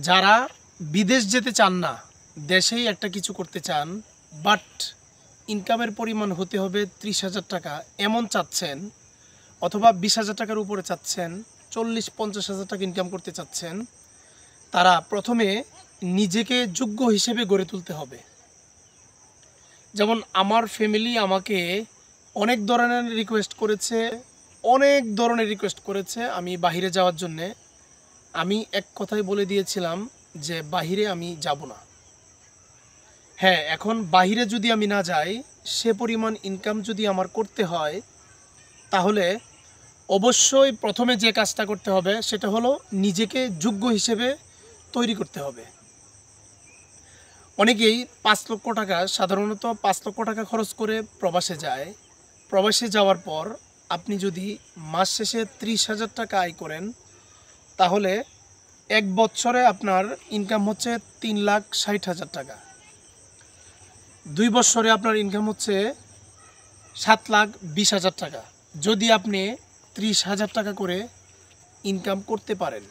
যারা বিদেশ যেতে চান না, দেশেই একটা কিছু করতে চান, বাট ইনকামের পরিমাণ হতে হবে 30,000 টাকা এমন চাচ্ছেন, অথবা 20,000 টাকার উপরে চাচ্ছেন, 40-50,000 টাকা ইনকাম করতে চাচ্ছেন, তারা প্রথমে নিজেকে যোগ্য হিসেবে গড়ে তুলতে হবে। যেমন আমার ফ্যামিলি আমাকে অনেক ধরনের রিকোয়েস্ট করেছে আমি বাহিরে যাওয়ার জন্যে। আমি এক কথাই বলে দিয়েছিলাম যে বাহিরে আমি যাব না। হ্যাঁ, এখন বাহিরে যদি আমি না যাই, সে পরিমাণ ইনকাম যদি আমার করতে হয়, তাহলে অবশ্যই প্রথমে যে কাজটা করতে হবে সেটা হলো নিজেকে যোগ্য হিসেবে তৈরি করতে হবে। অনেকেই 5 লক্ষ টাকা, সাধারণত 5 লক্ষ টাকা খরচ করে প্রবাসে যায়। প্রবাসে যাওয়ার পর আপনি যদি মাস শেষে 30,000 টাকা আয় করেন, তাহলে এক বছরে আপনার ইনকাম হচ্ছে 3,60,000 টাকা। 2 বছরে আপনার ইনকাম হচ্ছে 7,20,000 টাকা, যদি আপনি 30,000 টাকা করে ইনকাম করতে পারেন।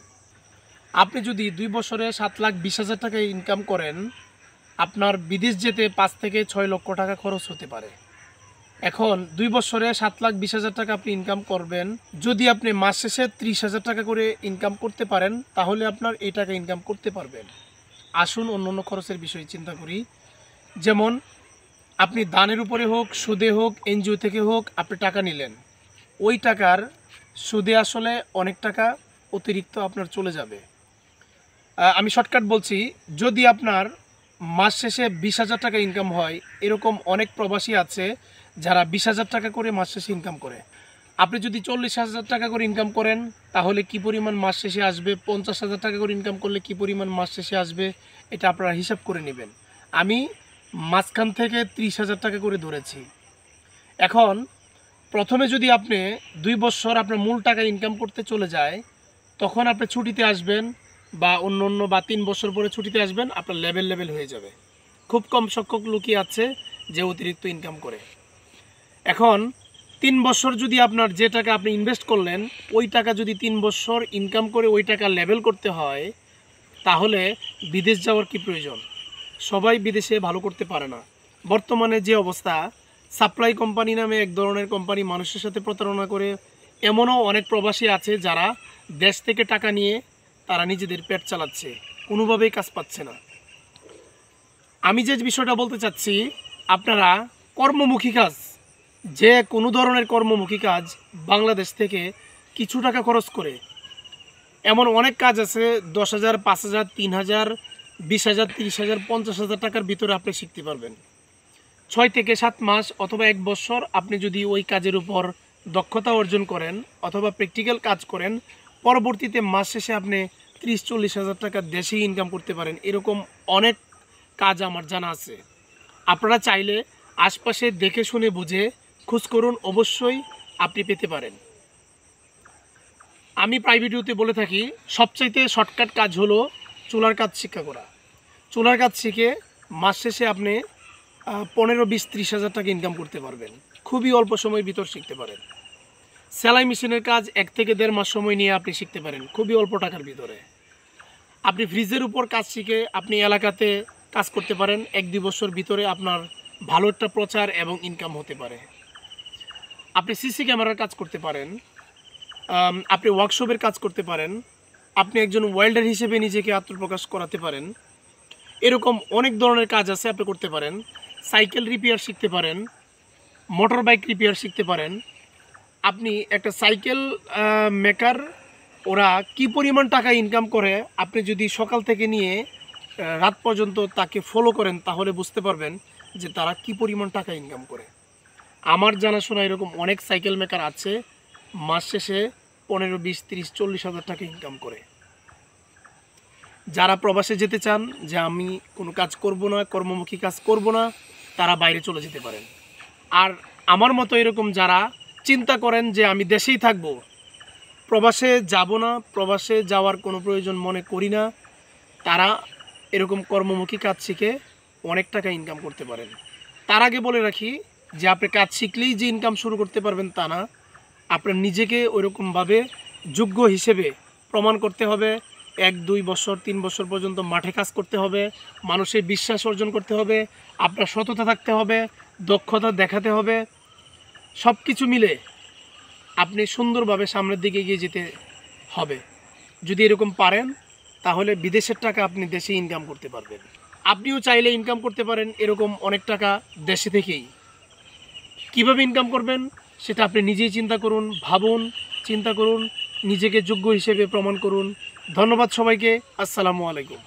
আপনি যদি 2 বছরে 7,20,000 টাকা ইনকাম করেন, আপনার বিদেশ যেতে 5 থেকে 6 লক্ষ টাকা খরচ হতে পারে। এখন 2 বছরে 7,20,000 টাকা আপনি ইনকাম করবেন, যদি আপনি মাস শেষে 30,000 টাকা করে ইনকাম করতে পারেন, তাহলে আপনার এই টাকা ইনকাম করতে পারবেন। আসুন অন্য খরচের বিষয়ে চিন্তা করি। যেমন আপনি দানের উপরে হোক, সুদে হোক, এনজিও থেকে হোক, আপনি টাকা নিলেন, ওই টাকার সুদে আসলে অনেক টাকা অতিরিক্ত আপনার চলে যাবে। আমি শর্টকাট বলছি, যদি আপনার মাস শেষে 20,000 টাকা ইনকাম হয়, এরকম অনেক প্রবাসী আছে যারা 20,000 টাকা করে মাস শেষে ইনকাম করে। আপনি যদি 40,000 টাকা করে ইনকাম করেন, তাহলে কি পরিমাণ মাস শেষে আসবে? 50,000 টাকা করে ইনকাম করলে কি পরিমাণ মাস শেষে আসবে? এটা আপনারা হিসাব করে নেবেন। আমি মাঝখান থেকে 30,000 টাকা করে ধরেছি। এখন প্রথমে যদি আপনি 2 বছর আপনার মূল টাকা ইনকাম করতে চলে যায়, তখন আপনি ছুটিতে আসবেন বা অন্য বা 3 বছর পরে ছুটিতে আসবেন, আপনার লেভেল হয়ে যাবে। খুব কম সংখ্যক লোকই আছে যে অতিরিক্ত ইনকাম করে। এখন 3 বছর যদি আপনার যে টাকা আপনি ইনভেস্ট করলেন, ওই টাকা যদি 3 বছর ইনকাম করে ওই টাকা লেভেল করতে হয়, তাহলে বিদেশ যাওয়ার কি প্রয়োজন? সবাই বিদেশে ভালো করতে পারে না। বর্তমানে যে অবস্থা, সাপ্লাই কোম্পানি নামে এক ধরনের কোম্পানি মানুষের সাথে প্রতারণা করে, এমনও অনেক প্রবাসী আছে যারা দেশ থেকে টাকা নিয়ে তারা নিজেদের পেট চালাচ্ছে, কোনোভাবেই কাজ পাচ্ছে না। আমি যে বিষয়টা বলতে চাচ্ছি, আপনারা কর্মমুখী কাজ, যে কোনো ধরনের কর্মমুখী কাজ বাংলাদেশ থেকে কিছু টাকা খরচ করে, এমন অনেক কাজ আছে 10,000, 5,000, 3,000, 20,000, 30,000, 50,000 টাকার ভিতরে আপনি শিখতে পারবেন। 6 থেকে 7 মাস অথবা 1 বছর আপনি যদি ওই কাজের উপর দক্ষতা অর্জন করেন অথবা প্র্যাকটিক্যাল কাজ করেন, পরবর্তীতে মাস শেষে আপনি 30-40,000 টাকা দেশেই ইনকাম করতে পারেন। এরকম অনেক কাজ আমার জানা আছে। আপনারা চাইলে আশপাশে দেখে শুনে বুঝে খোঁজ করুন, অবশ্যই আপনি পেতে পারেন। আমি প্রায় ভিডিওতে বলে থাকি, সবচাইতে শর্টকাট কাজ হলো চুলার কাজ শিক্ষা করা। চুলার কাজ শিখে মাস শেষে আপনি 15-20-30,000 টাকা ইনকাম করতে পারবেন। খুবই অল্প সময়ের ভিতর শিখতে পারেন। সেলাই মেশিনের কাজ 1 থেকে 1.5 মাস সময় নিয়ে আপনি শিখতে পারেন, খুবই অল্প টাকার ভিতরে। আপনি ফ্রিজের উপর কাজ শিখে আপনি এলাকাতে কাজ করতে পারেন, 1-2 বছর ভিতরে আপনার ভালো একটা প্রচার এবং ইনকাম হতে পারে। আপনি সিসি ক্যামেরার কাজ করতে পারেন, আপনি ওয়ার্কশপের কাজ করতে পারেন, আপনি একজন ওয়েল্ডার হিসেবে নিজেকে আত্মপ্রকাশ করাতে পারেন। এরকম অনেক ধরনের কাজ আছে, আপনি করতে পারেন। সাইকেল রিপেয়ার শিখতে পারেন, মোটর বাইক রিপেয়ার শিখতে পারেন। আপনি একটা সাইকেল মেকার, ওরা কি পরিমাণ টাকা ইনকাম করে, আপনি যদি সকাল থেকে নিয়ে রাত পর্যন্ত তাকে ফলো করেন, তাহলে বুঝতে পারবেন যে তারা কি পরিমাণ টাকা ইনকাম করে। আমার জানাশোনা এরকম অনেক সাইকেল মেকার আছে, মাস শেষে 15-20-30-40,000 টাকা ইনকাম করে। যারা প্রবাসে যেতে চান যে আমি কোনো কাজ করব না, কর্মমুখী কাজ করব না, তারা বাইরে চলে যেতে পারেন। আর আমার মতো এরকম যারা চিন্তা করেন যে আমি দেশেই থাকব, প্রবাসে যাব না, প্রবাসে যাওয়ার কোনো প্রয়োজন মনে করি না, তারা এরকম কর্মমুখী কাজ শিখে অনেক টাকা ইনকাম করতে পারেন। তার আগে বলে রাখি যে আপনি কাজ শিখলেই যে ইনকাম শুরু করতে পারবেন তা না। আপনার নিজেকে ওইরকমভাবে যোগ্য হিসেবে প্রমাণ করতে হবে 1-2 বছর 3 বছর পর্যন্ত মাঠে কাজ করতে হবে, মানুষের বিশ্বাস অর্জন করতে হবে, আপনার সততা থাকতে হবে, দক্ষতা দেখাতে হবে। সব কিছু মিলে আপনি সুন্দরভাবে সামনের দিকে এগিয়ে যেতে হবে। যদি এরকম পারেন তাহলে বিদেশের টাকা আপনি দেশে ইনকাম করতে পারবেন। আপনিও চাইলে ইনকাম করতে পারেন এরকম অনেক টাকা দেশে থেকেই। কিভাবে ইনকাম করবেন সেটা আপনি নিজেই চিন্তা করুন, ভাবুন, চিন্তা করুন, নিজেকে যোগ্য হিসেবে প্রমাণ করুন। ধন্যবাদ সবাইকে। আসসালামু আলাইকুম।